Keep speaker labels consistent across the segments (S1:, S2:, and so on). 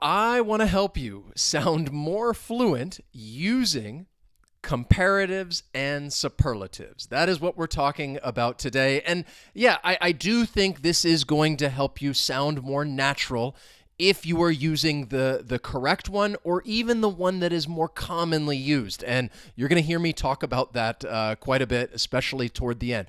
S1: I want to help you sound more fluent using comparatives and superlatives. That is what we're talking about today. And yeah, I do think this is going to help you sound more natural if you are using the correct one or even the one that is more commonly used. And you're going to hear me talk about that quite a bit, especially toward the end.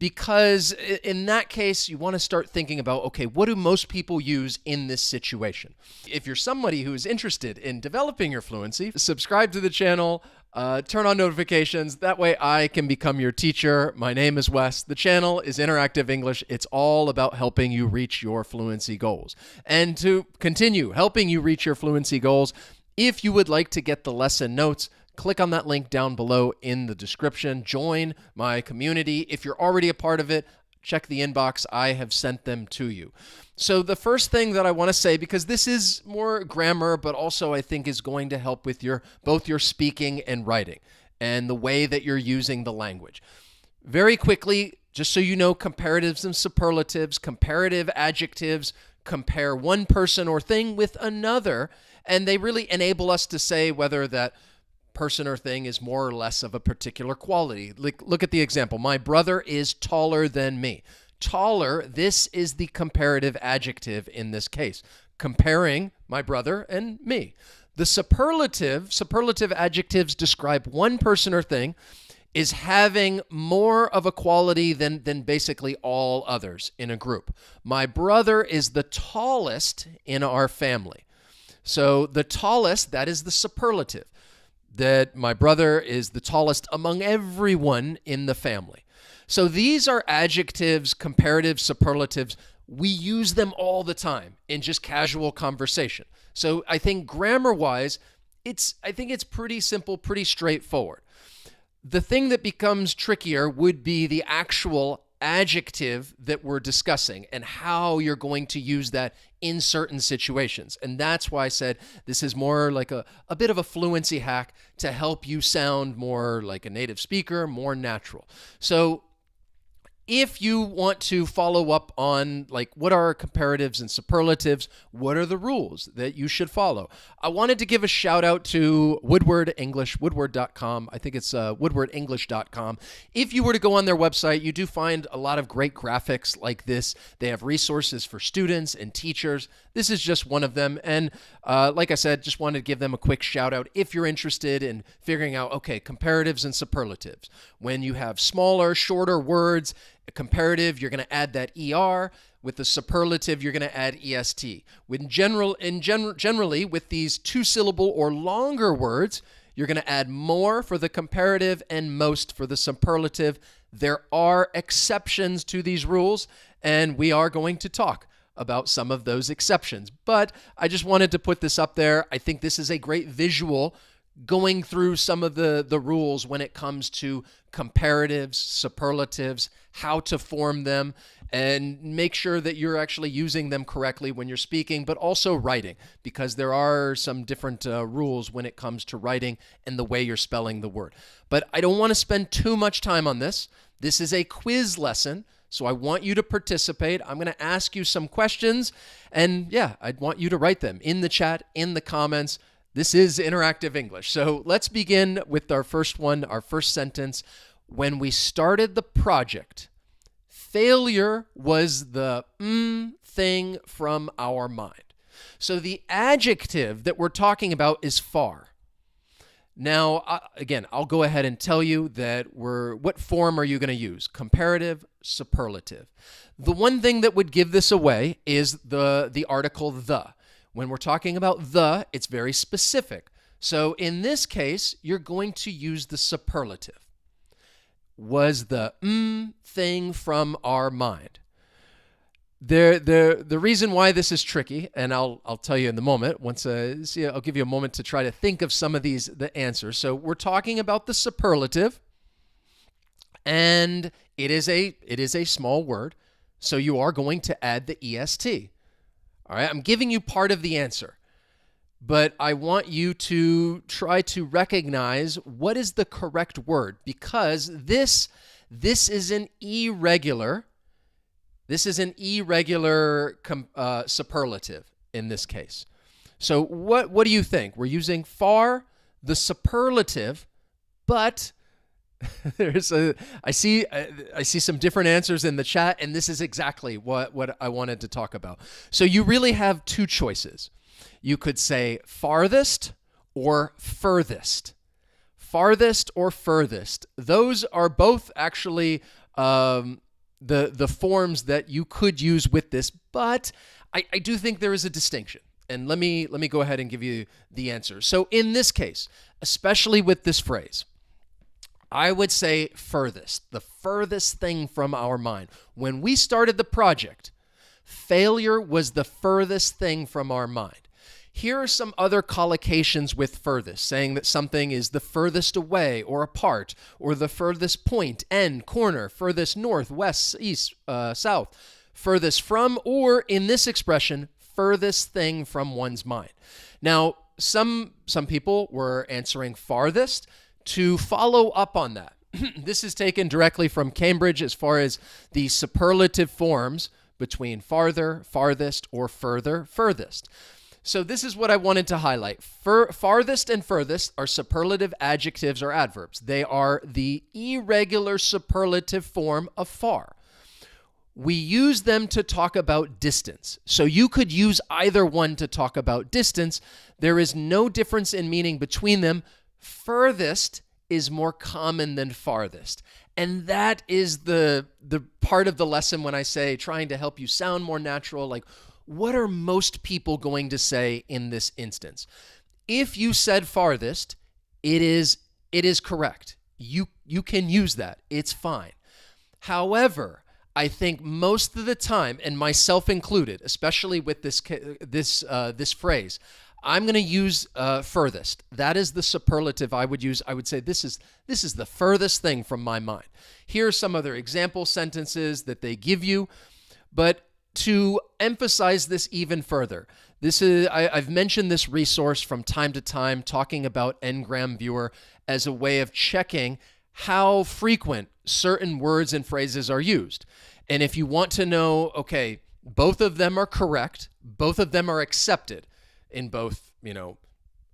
S1: Because in that case, you want to start thinking about, okay, what do most people use in this situation? If you're somebody who is interested in developing your fluency, subscribe to the channel, turn on notifications. That way I can become your teacher. My name is Wes. The channel is Interactive English. It's all about helping you reach your fluency goals. And to continue helping you reach your fluency goals, if you would like to get the lesson notes, click on that link down below in the description. Join my community. If you're already a part of it, check the inbox. I have sent them to you. So the first thing that I want to say, because this is more grammar, but also I think is going to help with both your speaking and writing and the way that you're using the language. Very quickly, just so you know, comparatives and superlatives, comparative adjectives compare one person or thing with another, and they really enable us to say whether that person or thing is more or less of a particular quality. Look at the example. My brother is taller than me. Taller, this is the comparative adjective in this case, comparing my brother and me. The superlative adjectives describe one person or thing is having more of a quality than basically all others in a group. My brother is the tallest in our family. So the tallest, that is the superlative. That my brother is the tallest among everyone in the family. So these are adjectives, comparatives, superlatives. We use them all the time in just casual conversation. So I think grammar-wise, I think it's pretty simple, pretty straightforward. The thing that becomes trickier would be the actual adjective that we're discussing and how you're going to use that in certain situations. And that's why I said this is more like a bit of a fluency hack to help you sound more like a native speaker, more natural. So if you want to follow up on like what are comparatives and superlatives, what are the rules that you should follow? I wanted to give a shout out to Woodward English, woodward.com. I think it's woodwardenglish.com. If you were to go on their website, you do find a lot of great graphics like this. They have resources for students and teachers. This is just one of them. And like I said, just wanted to give them a quick shout out if you're interested in figuring out, okay, comparatives and superlatives. When you have smaller, shorter words, a comparative, you're going to add that ER. With the superlative, you're going to add EST. Generally, with these two-syllable or longer words, you're going to add more for the comparative and most for the superlative. There are exceptions to these rules, and we are going to talk about some of those exceptions. But I just wanted to put this up there. I think this is a great visual going through some of the rules when it comes to comparatives, superlatives, how to form them, and make sure that you're actually using them correctly when you're speaking, but also writing, because there are some different rules when it comes to writing and the way you're spelling the word. But I don't want to spend too much time on this. This is a quiz lesson, so I want you to participate. I'm going to ask you some questions, and yeah, I'd want you to write them in the chat, in the comments. This is Interactive English. So let's begin with our first one, our first sentence. When we started the project, failure was the thing from our mind. So the adjective that we're talking about is far. Now, again, I'll go ahead and tell you that what form are you going to use? Comparative, superlative. The one thing that would give this away is the article the. When we're talking about the, it's very specific. So in this case, you're going to use the superlative. Was the thing from our mind. The reason why this is tricky, and I'll tell you in the moment, I'll give you a moment to try to think of some of the answers. So we're talking about the superlative, and it is a small word, so you are going to add the EST. All right, I'm giving you part of the answer, but I want you to try to recognize what is the correct word, because this is an irregular. This is an irregular superlative in this case. So what do you think? We're using far, the superlative, but I see some different answers in the chat, and this is exactly what I wanted to talk about. So you really have two choices. You could say farthest or furthest. Farthest or furthest. Those are both actually the forms that you could use with this, but I do think there is a distinction. And let me go ahead and give you the answer. So in this case, especially with this phrase, I would say furthest, the furthest thing from our mind. When we started the project, failure was the furthest thing from our mind. Here are some other collocations with furthest, saying that something is the furthest away or apart, or the furthest point, end, corner, furthest north, west, east, south, furthest from, or in this expression, furthest thing from one's mind. Now, some people were answering farthest. To follow up on that, this is taken directly from Cambridge as far as the superlative forms between farther, farthest, or further, furthest. So this is what I wanted to highlight. Farthest and furthest are superlative adjectives or adverbs. They are the irregular superlative form of far. We use them to talk about distance. So you could use either one to talk about distance. There is no difference in meaning between them. Furthest is more common than farthest. And that is the part of the lesson when I say trying to help you sound more natural, like what are most people going to say in this instance? If you said farthest, it is correct. You can use that. It's fine. However, I think most of the time, and myself included, especially with this phrase, I'm going to use furthest. That is the superlative I would use. I would say this is the furthest thing from my mind. Here are some other example sentences that they give you, but to emphasize this even further, I've mentioned this resource from time to time, talking about Ngram Viewer as a way of checking how frequent certain words and phrases are used. And if you want to know, okay, both of them are correct, both of them are accepted in both,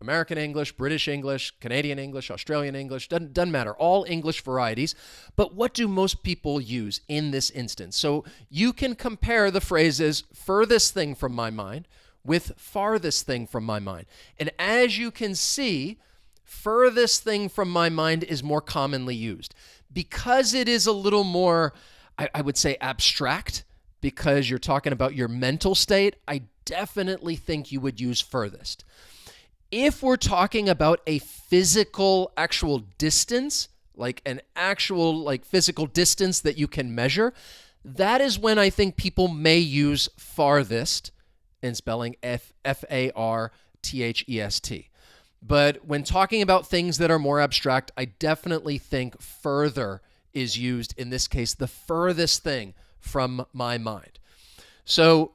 S1: American English, British English, Canadian English, Australian English, doesn't matter, all English varieties. But what do most people use in this instance? So you can compare the phrases furthest thing from my mind with farthest thing from my mind. And as you can see, furthest thing from my mind is more commonly used because it is a little more, I would say, abstract, because you're talking about your mental state. I definitely think you would use furthest. If we're talking about a physical actual distance, like an actual physical distance that you can measure, that is when I think people may use farthest in spelling F-A-R-T-H-E-S-T. But when talking about things that are more abstract, I definitely think further is used, in this case, the furthest thing from my mind. So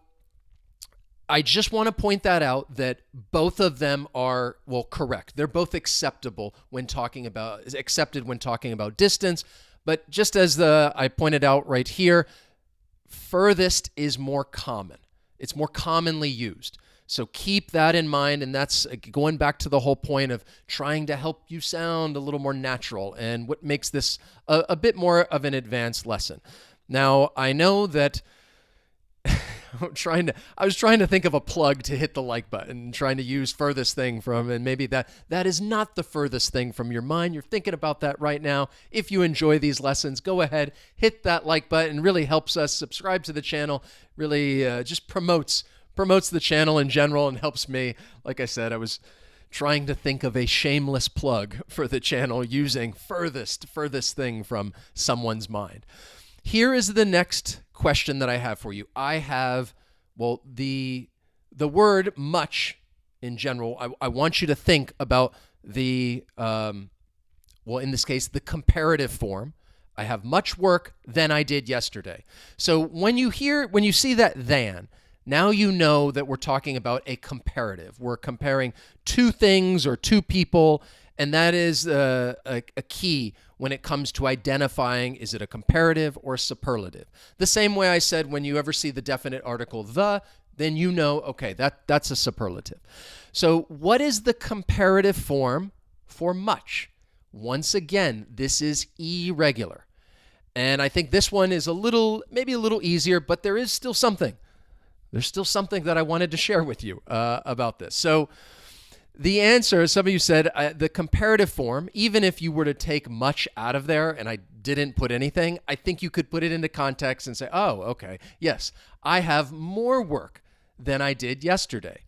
S1: I just want to point that out, that both of them are, correct. They're both accepted when talking about distance. But just as I pointed out right here, furthest is more common. It's more commonly used. So keep that in mind, and that's going back to the whole point of trying to help you sound a little more natural, and what makes this a bit more of an advanced lesson. Now, I know that I was trying to think of a plug to hit the like button, trying to use furthest thing from, and maybe that is not the furthest thing from your mind. You're thinking about that right now. If you enjoy these lessons, go ahead, hit that like button. It really helps us. Subscribe to the channel. Really just promotes the channel in general and helps me. Like I said, I was trying to think of a shameless plug for the channel using furthest thing from someone's mind. Here is the next question that I have for you. I have, the word much in general. I want you to think about in this case, the comparative form. I have much work than I did yesterday. So when you see that than, now you know that we're talking about a comparative. We're comparing two things or two people, and that is a key when it comes to identifying, is it a comparative or a superlative? The same way I said, when you ever see the definite article the, then you know, okay, that's a superlative. So what is the comparative form for much? Once again, this is irregular. And I think this one is maybe a little easier, but there is still something. There's still something that I wanted to share with you about this. So the answer, some of you said, the comparative form, even if you were to take much out of there and I didn't put anything, I think you could put it into context and say, oh, okay, yes, I have more work than I did yesterday.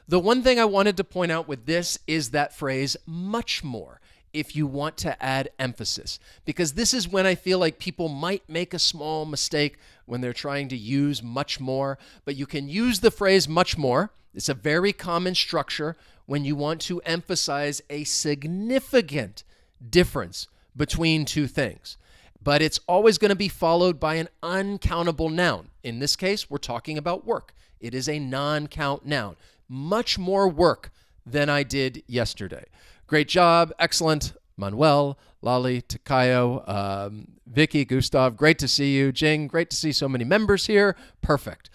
S1: The one thing I wanted to point out with this is that phrase, much more, if you want to add emphasis, because this is when I feel like people might make a small mistake when they're trying to use much more, but you can use the phrase much more. It's a very common structure when you want to emphasize a significant difference between two things. But it's always going to be followed by an uncountable noun. In this case, we're talking about work. It is a non-count noun. Much more work than I did yesterday. Great job. Excellent. Manuel, Lali, Takayo, Vicky, Gustav, great to see you. Jing, great to see so many members here. Perfect.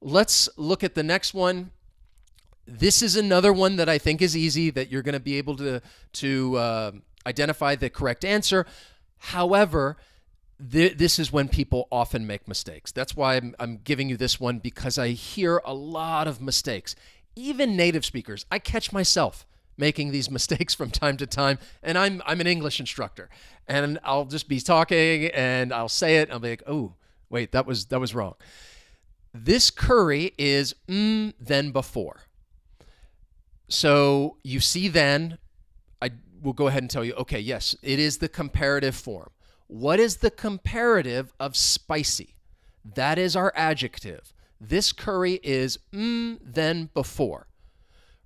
S1: Let's look at the next one. This is another one that I think is easy, that you're going to be able to identify the correct answer. However, this is when people often make mistakes. That's why I'm giving you this one, because I hear a lot of mistakes. Even native speakers, I catch myself making these mistakes from time to time, and I'm an English instructor, and I'll just be talking and I'll say it, and I'll be like, oh, wait, that was wrong. This curry is then before. So you see then, I will go ahead and tell you, okay, yes, it is the comparative form. What is the comparative of spicy? That is our adjective. This curry is then before.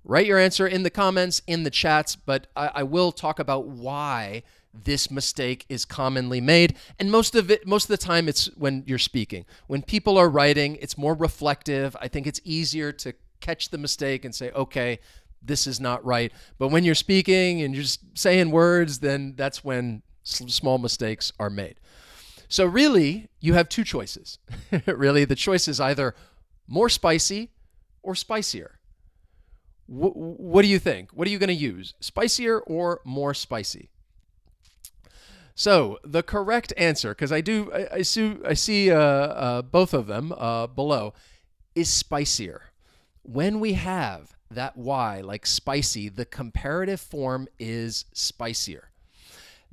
S1: Write your answer in the comments, in the chats, but I will talk about why this mistake is commonly made. And most of the time, it's when you're speaking. When people are writing, it's more reflective. I think it's easier to catch the mistake and say, okay, this is not right. But when you're speaking and you're just saying words, then that's when small mistakes are made. So really, you have two choices. Really, the choice is either more spicy or spicier. What do you think? What are you going to use? Spicier or more spicy? So the correct answer, because I see both of them below, is spicier. When we have that Y, like spicy, the comparative form is spicier.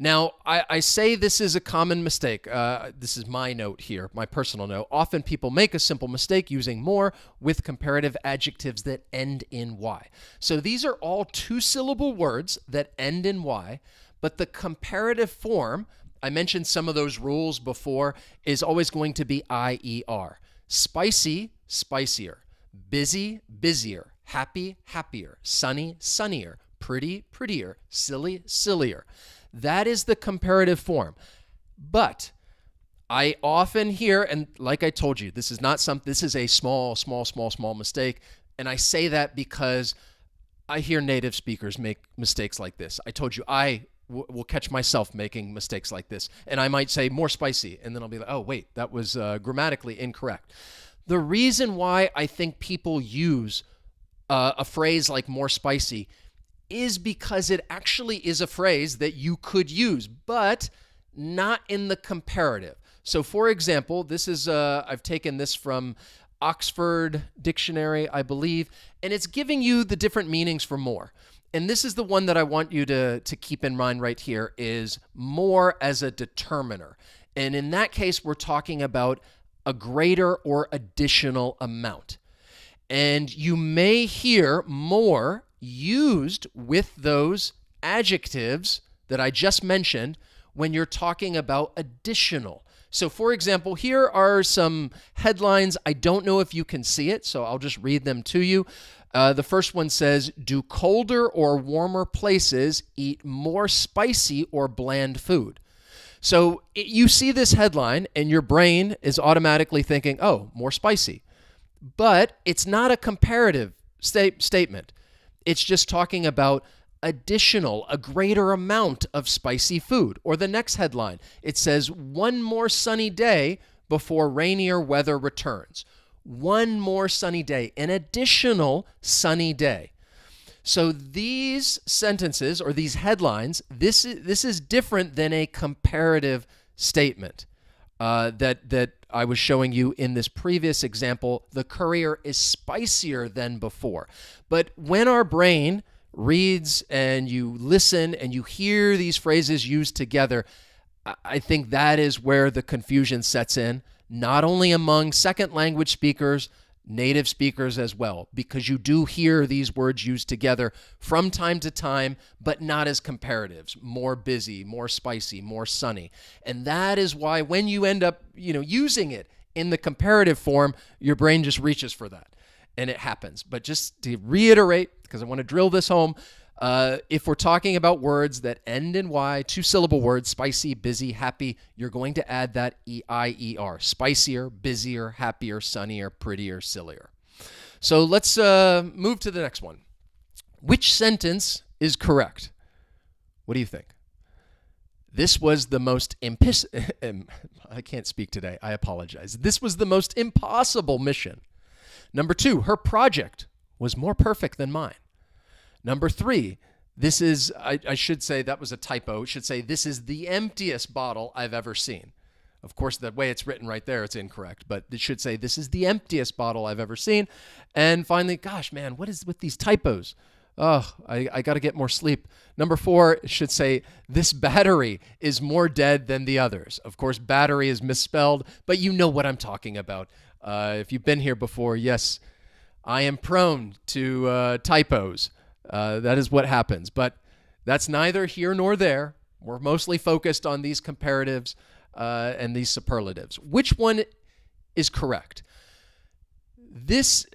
S1: Now, I say this is a common mistake. This is my note here, my personal note. Often people make a simple mistake using more with comparative adjectives that end in Y. So these are all two-syllable words that end in Y, but the comparative form, I mentioned some of those rules before, is always going to be IER. Spicy, spicier. Busy, busier. Happy, happier. Sunny, sunnier. Pretty, prettier. Silly, sillier. That is the comparative form. But I often hear, and like I told you, this is a small mistake. And I say that because I hear native speakers make mistakes like this. I told you, I will catch myself making mistakes like this. And I might say more spicy. And then I'll be like, oh, wait, that was grammatically incorrect. The reason why I think people use a phrase like more spicy is because it actually is a phrase that you could use, but not in the comparative. So for example, this is, I've taken this from Oxford Dictionary, I believe, and it's giving you the different meanings for more. And this is the one that I want you to keep in mind right here, is more as a determiner. And in that case, we're talking about a greater or additional amount. And you may hear more used with those adjectives that I just mentioned when you're talking about additional. So for example, here are some headlines. I don't know if you can see it, so I'll just read them to you. The first one says, do colder or warmer places eat more spicy or bland food? So you see this headline and your brain is automatically thinking, oh, more spicy. But it's not a comparative statement. It's just talking about additional, a greater amount of spicy food. Or the next headline, it says, one more sunny day before rainier weather returns. One more sunny day, an additional sunny day. So these sentences or these headlines, this is different than a comparative statement that I was showing you in this previous example. The courier is spicier than before. But when our brain reads and you listen and you hear these phrases used together, I think that is where the confusion sets in, not only among second language speakers, native speakers as well, because you do hear these words used together from time to time, but not as comparatives, more busy, more spicy, more sunny. And that is why when you end up, using it in the comparative form, your brain just reaches for that and it happens. But just to reiterate, because I want to drill this home, if we're talking about words that end in Y, two-syllable words, spicy, busy, happy, you're going to add that E-I-E-R, spicier, busier, happier, sunnier, prettier, sillier. So let's move to the next one. Which sentence is correct? What do you think? This was the most I can't speak today. I apologize. This was the most impossible mission. Number 2, her project was more perfect than mine. Number 3, this is, I should say that was a typo. It should say, this is the emptiest bottle I've ever seen. Of course, the way it's written right there, it's incorrect. But it should say, this is the emptiest bottle I've ever seen. And finally, gosh, man, what is with these typos? Oh, I got to get more sleep. Number 4, it should say, this battery is more dead than the others. Of course, battery is misspelled, but you know what I'm talking about. If you've been here before, yes, I am prone to typos. That is what happens. But that's neither here nor there. We're mostly focused on these comparatives and these superlatives. Which one is correct? This...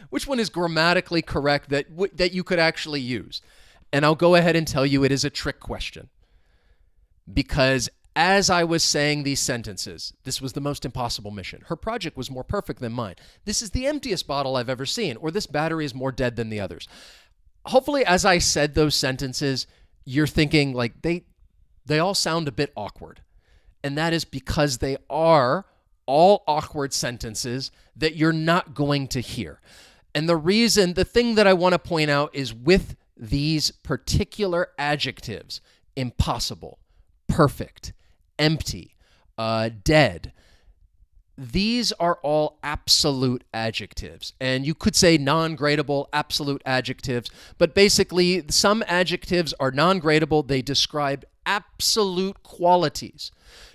S1: Which one is grammatically correct that you could actually use? And I'll go ahead and tell you it is a trick question. Because as I was saying these sentences, this was the most impossible mission. Her project was more perfect than mine. This is the emptiest bottle I've ever seen. Or this battery is more dead than the others. Hopefully, as I said those sentences, you're thinking like they all sound a bit awkward. And that is because they are all awkward sentences that you're not going to hear. And the thing that I want to point out is with these particular adjectives, impossible, perfect, empty, dead, these are all absolute adjectives. And you could say non-gradable absolute adjectives, but basically some adjectives are non-gradable. They describe absolute qualities.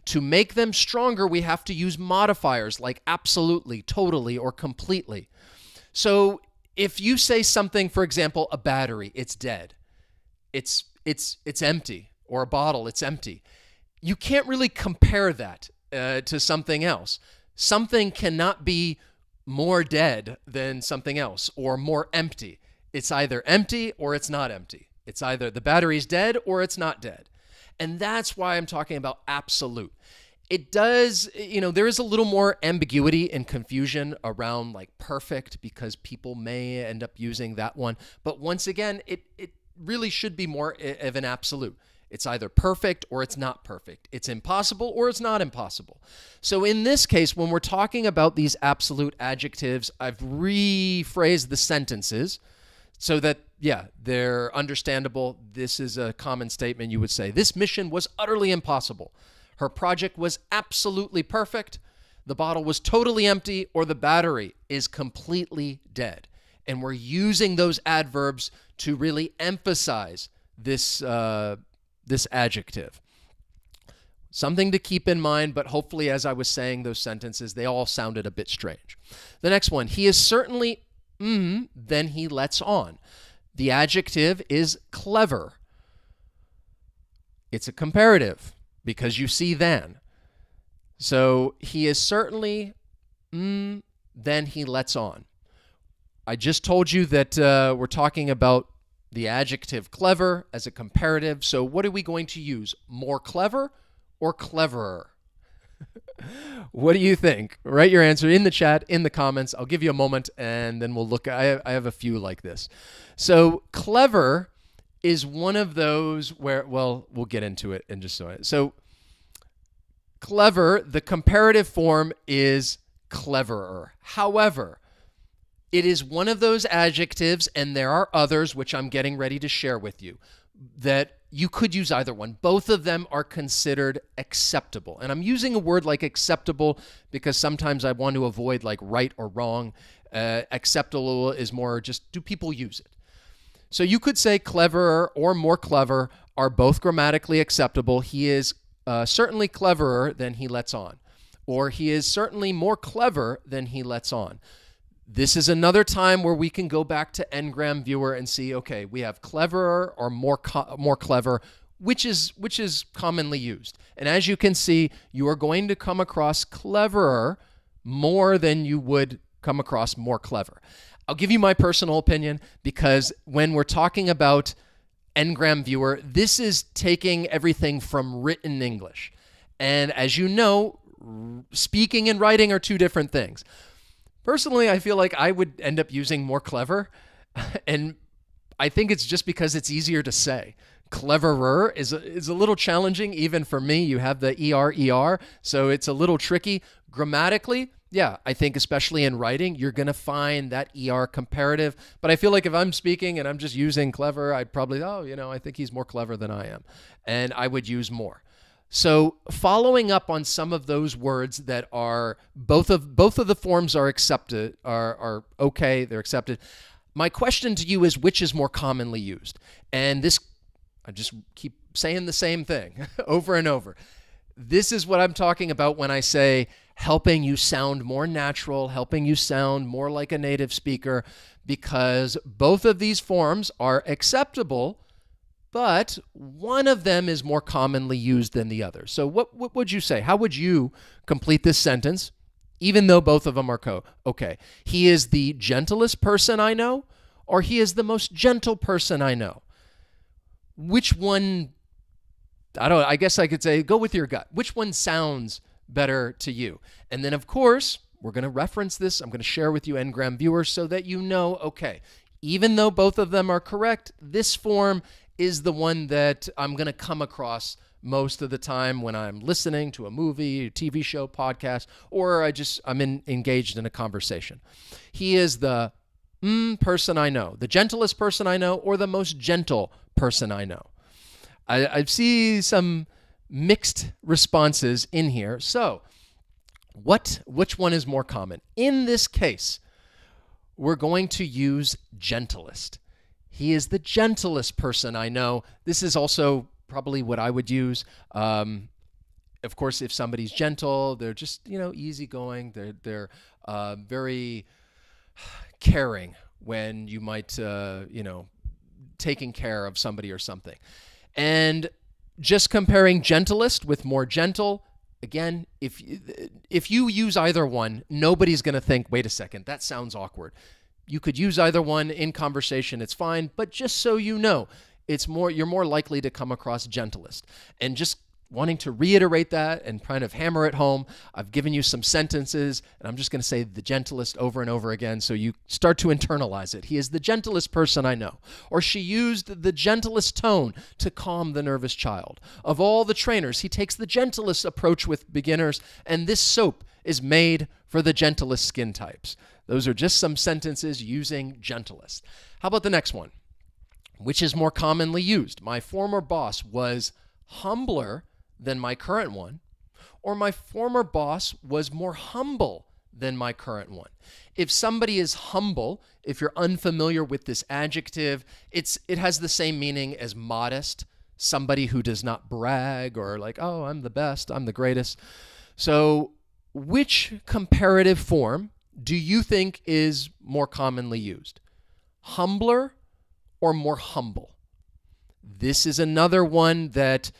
S1: To make them stronger, we have to use modifiers like absolutely, totally, or completely. So if you say something, for example, a battery, it's dead. It's empty. Or a bottle, it's empty. You can't really compare that to something else. Something cannot be more dead than something else or more empty. It's either empty or it's not empty. It's either the battery's dead or it's not dead. And that's why I'm talking about absolute. It does, there is a little more ambiguity and confusion around like perfect because people may end up using that one. But once again, it really should be more of an absolute. It's either perfect or it's not perfect. It's impossible or it's not impossible. So in this case, when we're talking about these absolute adjectives, I've rephrased the sentences so that, they're understandable. This is a common statement you would say. This mission was utterly impossible. Her project was absolutely perfect. The bottle was totally empty, or the battery is completely dead. And we're using those adverbs to really emphasize this adjective. Something to keep in mind, but hopefully as I was saying those sentences, they all sounded a bit strange. The next one, he is certainly, then he lets on. The adjective is clever. It's a comparative because you see than. So he is certainly, then he lets on. I just told you that we're talking about the adjective clever as a comparative. So what are we going to use? More clever or cleverer? What do you think? Write your answer in the chat, in the comments. I'll give you a moment and then we'll look. I have a few like this. So clever is one of those where, we'll get into it in just a minute. So clever, the comparative form is cleverer. However, It is one of those adjectives, and there are others which I'm getting ready to share with you, that you could use either one. Both of them are considered acceptable. And I'm using a word like acceptable because sometimes I want to avoid like right or wrong. Acceptable is more just, do people use it? So you could say cleverer or more clever are both grammatically acceptable. He is certainly cleverer than he lets on. Or he is certainly more clever than he lets on. This is another time where we can go back to Ngram Viewer and see, okay, we have cleverer or more clever, which is commonly used. And as you can see, you are going to come across cleverer more than you would come across more clever. I'll give you my personal opinion, because when we're talking about Ngram Viewer, this is taking everything from written English. And as you know, speaking and writing are two different things. Personally, I feel like I would end up using more clever, and I think it's just because it's easier to say. Cleverer is a little challenging, even for me. You have the ER, so it's a little tricky. Grammatically, yeah, I think especially in writing, you're going to find that ER comparative. But I feel like if I'm speaking and I'm just using clever, I'd probably, I think he's more clever than I am. And I would use more. So following up on some of those words that are both of the forms are accepted, are okay, they're accepted. My question to you is, which is more commonly used? And this, I just keep saying the same thing over and over. This is what I'm talking about when I say helping you sound more natural, helping you sound more like a native speaker, because both of these forms are acceptable, but one of them is more commonly used than the other. So what would you say? How would you complete this sentence, even though both of them are okay? He is the gentlest person I know, or he is the most gentle person I know? Which one, I guess I could say, go with your gut. Which one sounds better to you? And then, of course, we're going to reference this. I'm going to share with you Ngram Viewer so that you know, okay, even though both of them are correct, this form is the one that I'm going to come across most of the time when I'm listening to a movie, a TV show, podcast, or I'm engaged in a conversation. He is the person I know, the gentlest person I know, or the most gentle person I know. I see some mixed responses in here. So which one is more common? In this case, we're going to use gentlest. He is the gentlest person I know. This is also probably what I would use. Of course, if somebody's gentle, they're just, easygoing. They're very caring when you might, taking care of somebody or something. And just comparing gentlest with more gentle, again, if you use either one, nobody's going to think, wait a second, that sounds awkward. You could use either one in conversation, it's fine, but just so you know, you're more likely to come across gentlest. And just wanting to reiterate that and kind of hammer it home, I've given you some sentences, and I'm just going to say the gentlest over and over again so you start to internalize it. He is the gentlest person I know. Or she used the gentlest tone to calm the nervous child. Of all the trainers, he takes the gentlest approach with beginners, and this soap is made for the gentlest skin types. Those are just some sentences using gentlest. How about the next one? Which is more commonly used? My former boss was humbler than my current one, or my former boss was more humble than my current one. If somebody is humble, if you're unfamiliar with this adjective, it has the same meaning as modest, somebody who does not brag or like, oh, I'm the best, I'm the greatest. So which comparative form do you think is more commonly used? Humbler or more humble? This is another one that,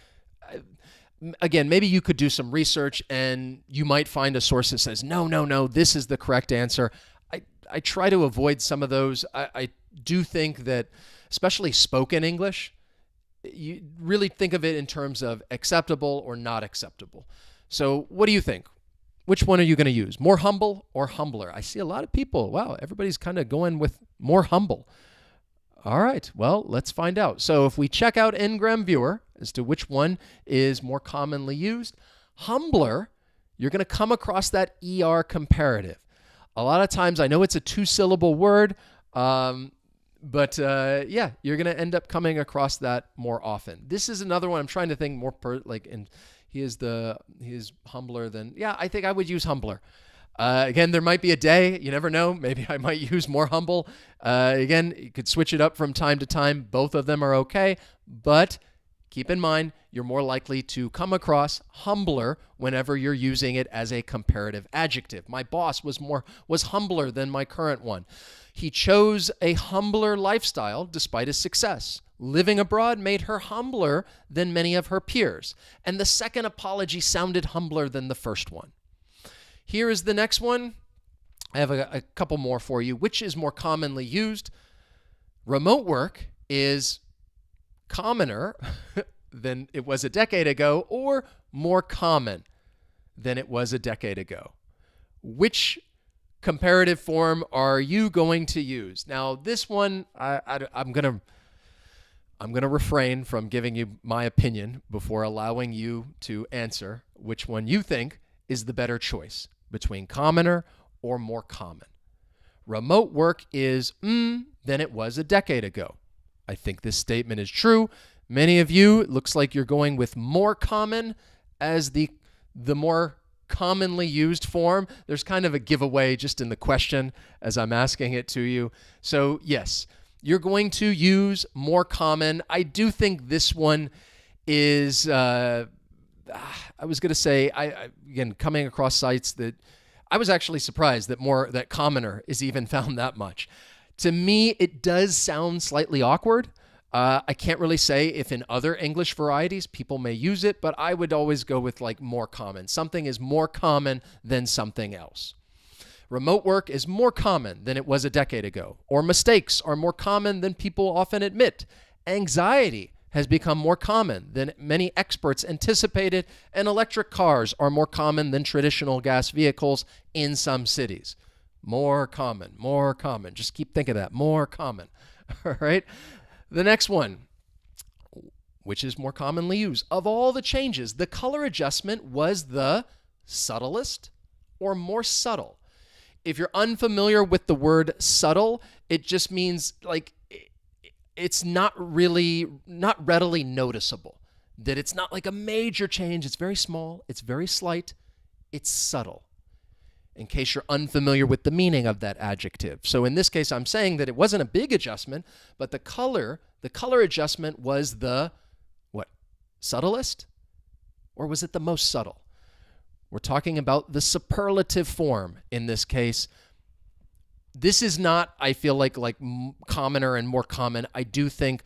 S1: again, maybe you could do some research and you might find a source that says, no, this is the correct answer. I try to avoid some of those. I do think that, especially spoken English, you really think of it in terms of acceptable or not acceptable. So what do you think? Which one are you going to use? More humble or humbler? I see a lot of people. Wow, everybody's kind of going with more humble. All right, well, let's find out. So if we check out Ngram Viewer as to which one is more commonly used, humbler, you're going to come across that ER comparative. A lot of times, I know it's a 2-syllable word, but you're going to end up coming across that more often. This is another one I'm trying to think more and he is humbler than, I think I would use humbler. Again, there might be a day, you never know, maybe I might use more humble. Again, you could switch it up from time to time. Both of them are okay, but keep in mind, you're more likely to come across humbler whenever you're using it as a comparative adjective. My boss was humbler than my current one. He chose a humbler lifestyle despite his success. Living abroad made her humbler than many of her peers. And the second apology sounded humbler than the first one. Here is the next one. I have a couple more for you. Which is more commonly used? Remote work is commoner than it was a decade ago, or more common than it was a decade ago. Which comparative form are you going to use? Now, this one, I'm gonna refrain from giving you my opinion before allowing you to answer which one you think is the better choice between commoner or more common. Remote work is than it was a decade ago. I think this statement is true. Many of you, it looks like you're going with more common as the more commonly used form. There's kind of a giveaway just in the question as I'm asking it to you. So yes, you're going to use more common. I do think this one is, I was going to say, again, coming across sites that I was actually surprised that commoner is even found that much. To me, it does sound slightly awkward. I can't really say if in other English varieties people may use it, but I would always go with like more common. Something is more common than something else. Remote work is more common than it was a decade ago, or mistakes are more common than people often admit. Anxiety has become more common than many experts anticipated, and electric cars are more common than traditional gas vehicles in some cities. More common, more common. Just keep thinking of that, more common. All right. The next one, which is more commonly used. Of all the changes, the color adjustment was the subtlest or more subtle. If you're unfamiliar with the word subtle, it just means like it's not readily noticeable. That it's not like a major change. It's very small. It's very slight. It's subtle. In case you're unfamiliar with the meaning of that adjective. So in this case, I'm saying that it wasn't a big adjustment, but the color adjustment was the, subtlest? Or was it the most subtle? We're talking about the superlative form in this case. This is not, I feel like commoner and more common. I do think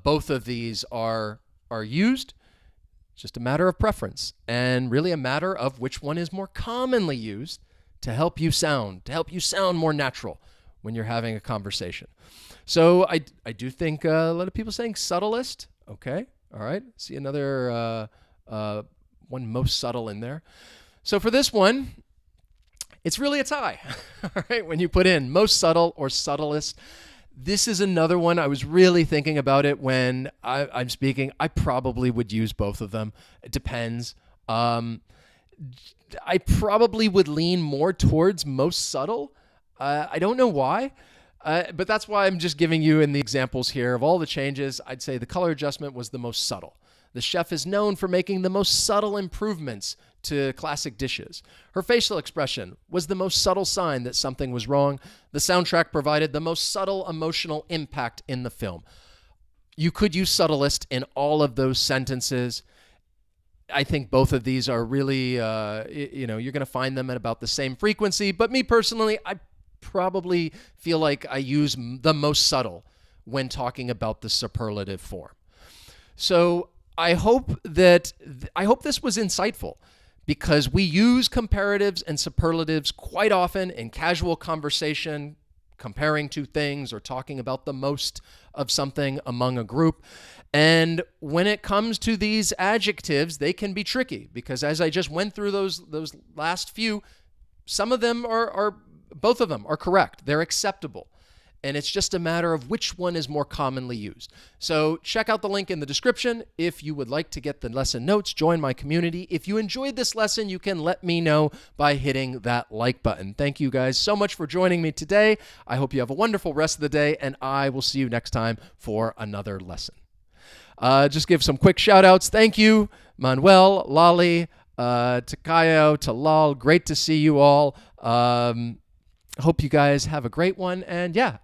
S1: both of these are used. It's just a matter of preference and really a matter of which one is more commonly used to help you sound more natural when you're having a conversation. So I do think a lot of people saying subtlest. Okay. All right. See another one most subtle in there. So for this one, it's really a tie. All right. When you put in most subtle or subtlest, this is another one. I was really thinking about it when I'm speaking. I probably would use both of them. It depends. I probably would lean more towards most subtle. I don't know why, but that's why I'm just giving you in the examples here of all the changes. I'd say the color adjustment was the most subtle. The chef is known for making the most subtle improvements to classic dishes. Her facial expression was the most subtle sign that something was wrong. The soundtrack provided the most subtle emotional impact in the film. You could use subtlest in all of those sentences. I think both of these are really, you're going to find them at about the same frequency. But me personally, I probably feel like I use the most subtle when talking about the superlative form. So I hope this was insightful, because we use comparatives and superlatives quite often in casual conversation, comparing two things or talking about the most of something among a group. And when it comes to these adjectives, they can be tricky, because as I just went through those last few, some of them both of them are correct. They're acceptable. and it's just a matter of which one is more commonly used. So check out the link in the description if you would like to get the lesson notes, join my community. If you enjoyed this lesson, you can let me know by hitting that like button. Thank you guys so much for joining me today. I hope you have a wonderful rest of the day, and I will see you next time for another lesson. Just give some quick shout outs. Thank you, Manuel, Lali, Takayo, Talal. Great to see you all. Hope you guys have a great one. And yeah,